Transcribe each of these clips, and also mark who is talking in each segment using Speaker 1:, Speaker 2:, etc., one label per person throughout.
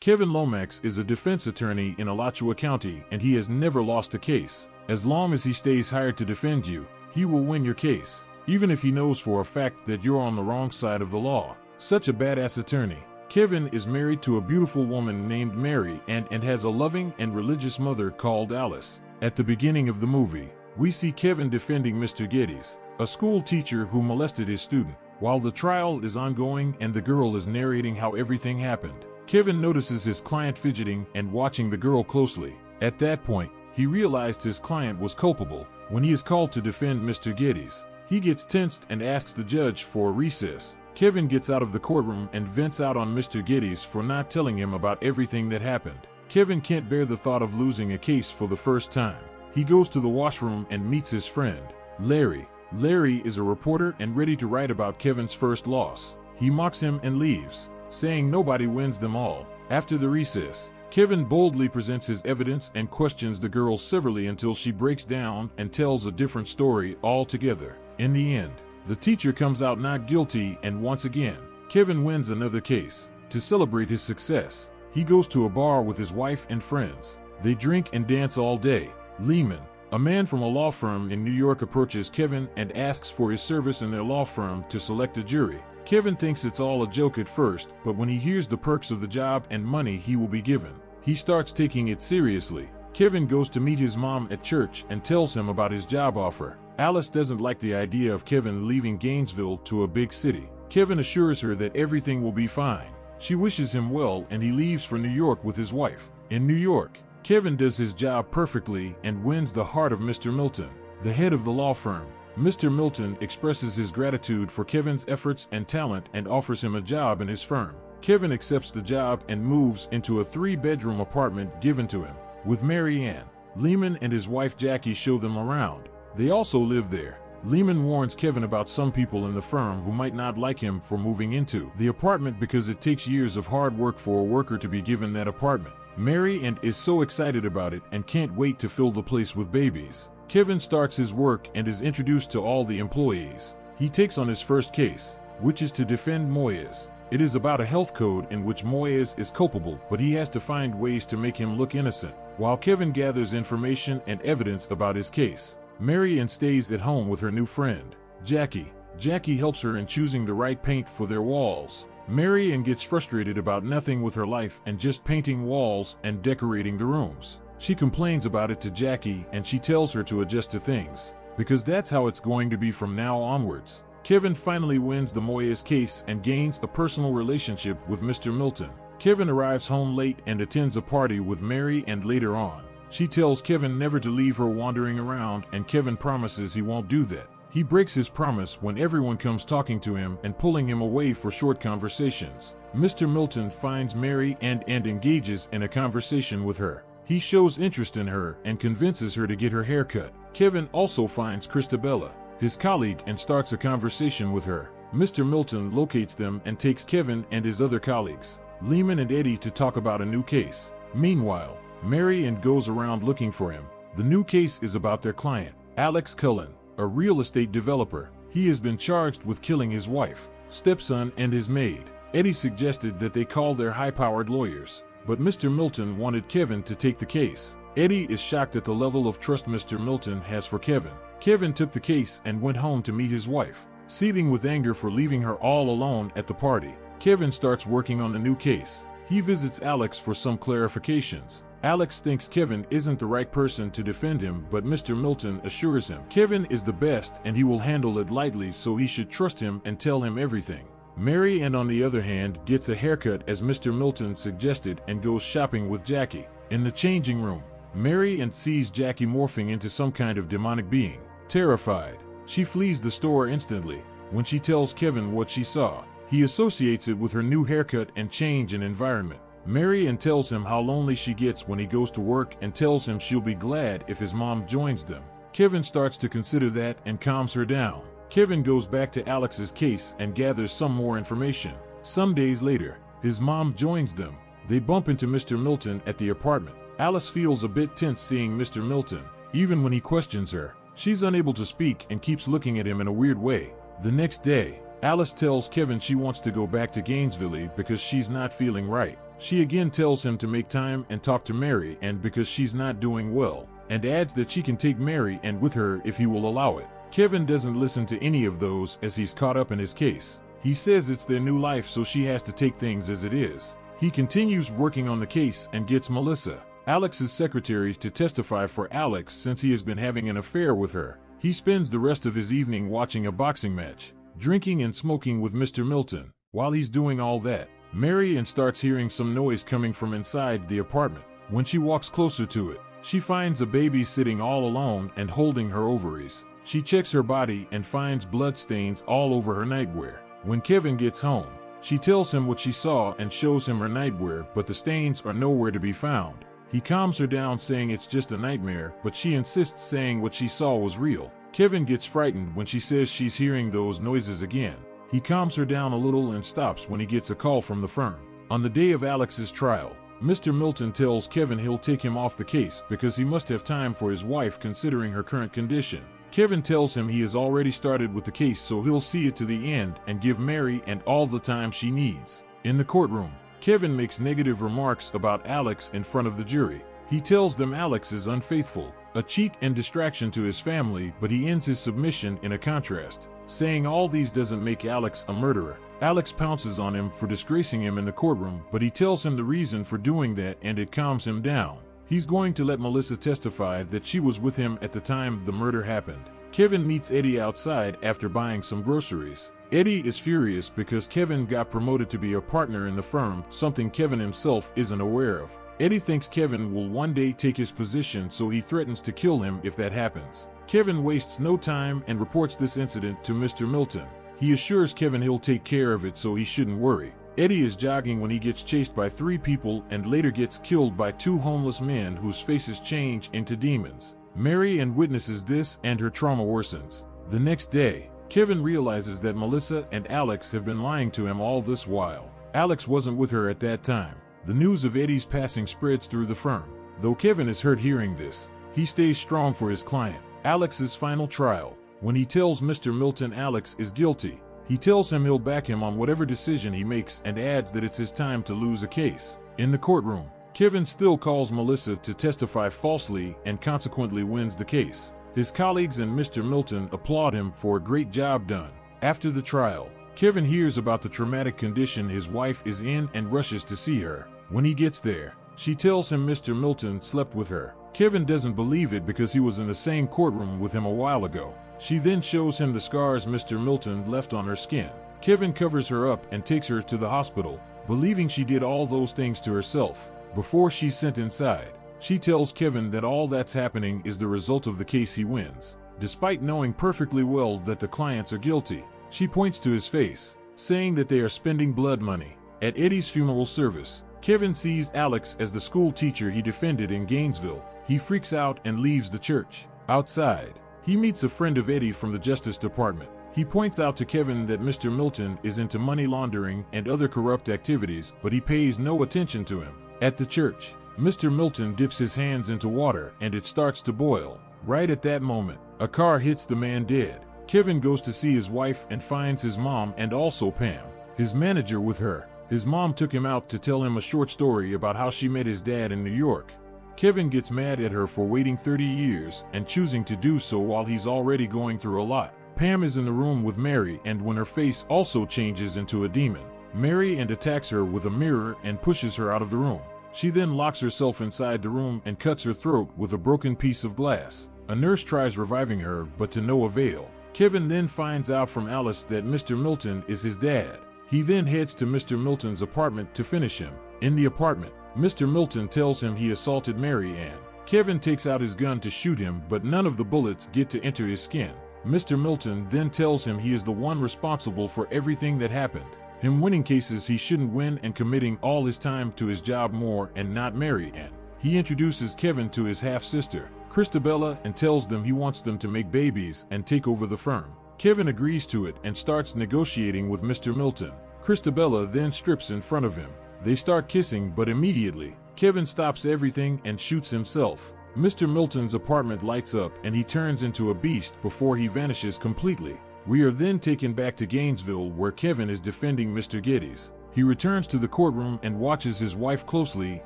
Speaker 1: Kevin Lomax is a defense attorney in Alachua County, and he has never lost a case. As long as he stays hired to defend you, he will win your case, even if he knows for a fact that you're on the wrong side of the law. Such a badass attorney. Kevin is married to a beautiful woman named Mary and has a loving and religious mother called Alice. At the beginning of the movie, we see Kevin defending Mr. Geddes, a school teacher who molested his student. While the trial is ongoing and the girl is narrating how everything happened, Kevin notices his client fidgeting and watching the girl closely. At that point, he realized his client was culpable. When he is called to defend Mr. Geddes, he gets tensed and asks the judge for a recess. Kevin gets out of the courtroom and vents out on Mr. Geddes for not telling him about everything that happened. Kevin can't bear the thought of losing a case for the first time. He goes to the washroom and meets his friend, Larry. Larry is a reporter and ready to write about Kevin's first loss. He mocks him and leaves, saying nobody wins them all. After the recess, Kevin boldly presents his evidence and questions the girl severely until she breaks down and tells a different story altogether. In the end, the teacher comes out not guilty, and once again, Kevin wins another case. To celebrate his success, he goes to a bar with his wife and friends. They drink and dance all day. Lehman, a man from a law firm in New York, approaches Kevin and asks for his service in their law firm to select a jury. Kevin thinks it's all a joke at first, but when he hears the perks of the job and money he will be given, he starts taking it seriously. Kevin goes to meet his mom at church and tells him about his job offer. Alice doesn't like the idea of Kevin leaving Gainesville to a big city. Kevin assures her that everything will be fine. She wishes him well and he leaves for New York with his wife. In New York, Kevin does his job perfectly and wins the heart of Mr. Milton, the head of the law firm. Mr. Milton expresses his gratitude for Kevin's efforts and talent and offers him a job in his firm. Kevin accepts the job and moves into a 3-bedroom apartment given to him. With Mary Ann, Lehman and his wife Jackie show them around. They also live there. Lehman warns Kevin about some people in the firm who might not like him for moving into the apartment because it takes years of hard work for a worker to be given that apartment. Mary Ann is so excited about it and can't wait to fill the place with babies. Kevin starts his work and is introduced to all the employees. He takes on his first case, which is to defend Moyes. It is about a health code in which Moyes is culpable, but he has to find ways to make him look innocent. While Kevin gathers information and evidence about his case, Mary Ann stays at home with her new friend, Jackie. Jackie helps her in choosing the right paint for their walls. Mary Ann gets frustrated about nothing with her life and just painting walls and decorating the rooms. She complains about it to Jackie and she tells her to adjust to things, because that's how it's going to be from now onwards. Kevin finally wins the Moyes case and gains a personal relationship with Mr. Milton. Kevin arrives home late and attends a party with Mary Ann later on. She tells Kevin never to leave her wandering around, and Kevin promises he won't do that. He breaks his promise when everyone comes talking to him and pulling him away for short conversations. Mr. Milton finds Mary and engages in a conversation with her. He shows interest in her and convinces her to get her hair cut. Kevin also finds Christabella, his colleague, and starts a conversation with her. Mr. Milton locates them and takes Kevin and his other colleagues, Lehman and Eddie, to talk about a new case. Meanwhile, Mary Ann goes around looking for him. The new case is about their client, Alex Cullen, a real estate developer. He has been charged with killing his wife, stepson, and his maid. Eddie suggested that they call their high-powered lawyers, but Mr. Milton wanted Kevin to take the case. Eddie is shocked at the level of trust Mr. Milton has for Kevin. Kevin took the case and went home to meet his wife, seething with anger for leaving her all alone at the party. Kevin starts working on the new case. He visits Alex for some clarifications. Alex thinks Kevin isn't the right person to defend him, but Mr. Milton assures him Kevin is the best and he will handle it lightly, so he should trust him and tell him everything. Mary Ann, on the other hand, gets a haircut as Mr. Milton suggested and goes shopping with Jackie. In the changing room, Mary Ann sees Jackie morphing into some kind of demonic being. Terrified, she flees the store instantly. When she tells Kevin what she saw, he associates it with her new haircut and change in environment. Mary Ann tells him how lonely she gets when he goes to work and tells him she'll be glad if his mom joins them. Kevin starts to consider that and calms her down. Kevin goes back to Alex's case and gathers some more information. Some days later, his mom joins them. They bump into Mr. Milton at the apartment. Alice feels a bit tense seeing Mr. Milton. Even when he questions her, she's unable to speak and keeps looking at him in a weird way. The next day, Alice tells Kevin she wants to go back to Gainesville because she's not feeling right. She again tells him to make time and talk to Mary and because she's not doing well, and adds that she can take Mary and with her if he will allow it. Kevin doesn't listen to any of those as he's caught up in his case. He says it's their new life, so she has to take things as it is. He continues working on the case and gets Melissa, Alex's secretary, to testify for Alex since he has been having an affair with her. He spends the rest of his evening watching a boxing match, drinking and smoking with Mr. Milton. While he's doing all that, Mary starts hearing some noise coming from inside the apartment. When she walks closer to it, she finds a baby sitting all alone and holding her ovaries. She checks her body and finds blood stains all over her nightwear. When Kevin gets home, she tells him what she saw and shows him her nightwear, but the stains are nowhere to be found. He calms her down, saying it's just a nightmare, but she insists, saying what she saw was real. Kevin gets frightened when she says she's hearing those noises again. He calms her down a little and stops when he gets a call from the firm. On the day of Alex's trial, Mr. Milton tells Kevin he'll take him off the case because he must have time for his wife considering her current condition. Kevin tells him he has already started with the case, so he'll see it to the end and give Mary and all the time she needs. In the courtroom, Kevin makes negative remarks about Alex in front of the jury. He tells them Alex is unfaithful, a cheat and distraction to his family, but he ends his submission in a contrast, saying all these doesn't make Alex a murderer. Alex pounces on him for disgracing him in the courtroom, but he tells him the reason for doing that and it calms him down. He's going to let Melissa testify that she was with him at the time the murder happened. Kevin meets Eddie outside after buying some groceries. Eddie is furious because Kevin got promoted to be a partner in the firm, something Kevin himself isn't aware of. Eddie thinks Kevin will one day take his position, so he threatens to kill him if that happens. Kevin wastes no time and reports this incident to Mr. Milton. He assures Kevin he'll take care of it, so he shouldn't worry. Eddie is jogging when he gets chased by 3 people and later gets killed by 2 homeless men whose faces change into demons. Mary witnesses this and her trauma worsens. The next day, Kevin realizes that Melissa and Alex have been lying to him all this while. Alex wasn't with her at that time. The news of Eddie's passing spreads through the firm. Though Kevin is hurt hearing this, he stays strong for his client. Alex's final trial. When he tells Mr. Milton Alex is guilty, he tells him he'll back him on whatever decision he makes and adds that it's his time to lose a case. In the courtroom, Kevin still calls Melissa to testify falsely and consequently wins the case. His colleagues and Mr. Milton applaud him for a great job done. After the trial, Kevin hears about the traumatic condition his wife is in and rushes to see her. When he gets there, she tells him Mr. Milton slept with her. Kevin doesn't believe it because he was in the same courtroom with him a while ago. She then shows him the scars Mr. Milton left on her skin. Kevin covers her up and takes her to the hospital, believing she did all those things to herself. Before she's sent inside, she tells Kevin that all that's happening is the result of the case he wins. Despite knowing perfectly well that the clients are guilty, she points to his face, saying that they are spending blood money. At Eddie's funeral service, Kevin sees Alex as the school teacher he defended in Gainesville. He freaks out and leaves the church. Outside, he meets a friend of Eddie from the Justice Department. He points out to Kevin that Mr. Milton is into money laundering and other corrupt activities, but he pays no attention to him. At the church, Mr. Milton dips his hands into water and it starts to boil. Right at that moment, a car hits the man dead. Kevin goes to see his wife and finds his mom and also Pam, his manager, with her. His mom took him out to tell him a short story about how she met his dad in New York. Kevin gets mad at her for waiting 30 years and choosing to do so while he's already going through a lot. Pam is in the room with Mary, and when her face also changes into a demon, Mary attacks her with a mirror and pushes her out of the room. She then locks herself inside the room and cuts her throat with a broken piece of glass. A nurse tries reviving her, but to no avail. Kevin then finds out from Alice that Mr. Milton is his dad. He then heads to Mr. Milton's apartment to finish him. In the apartment, Mr. Milton tells him he assaulted Mary Ann. Kevin takes out his gun to shoot him, but none of the bullets get to enter his skin. Mr. Milton then tells him he is the one responsible for everything that happened. Him winning cases he shouldn't win and committing all his time to his job more and not Mary Ann. He introduces Kevin to his half-sister, Christabella, and tells them he wants them to make babies and take over the firm. Kevin agrees to it and starts negotiating with Mr. Milton. Christabella then strips in front of him. They start kissing, but immediately, Kevin stops everything and shoots himself. Mr. Milton's apartment lights up and he turns into a beast before he vanishes completely. We are then taken back to Gainesville where Kevin is defending Mr. Geddes. He returns to the courtroom and watches his wife closely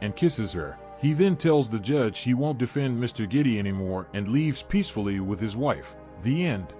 Speaker 1: and kisses her. He then tells the judge he won't defend Mr. Giddy anymore and leaves peacefully with his wife. The end.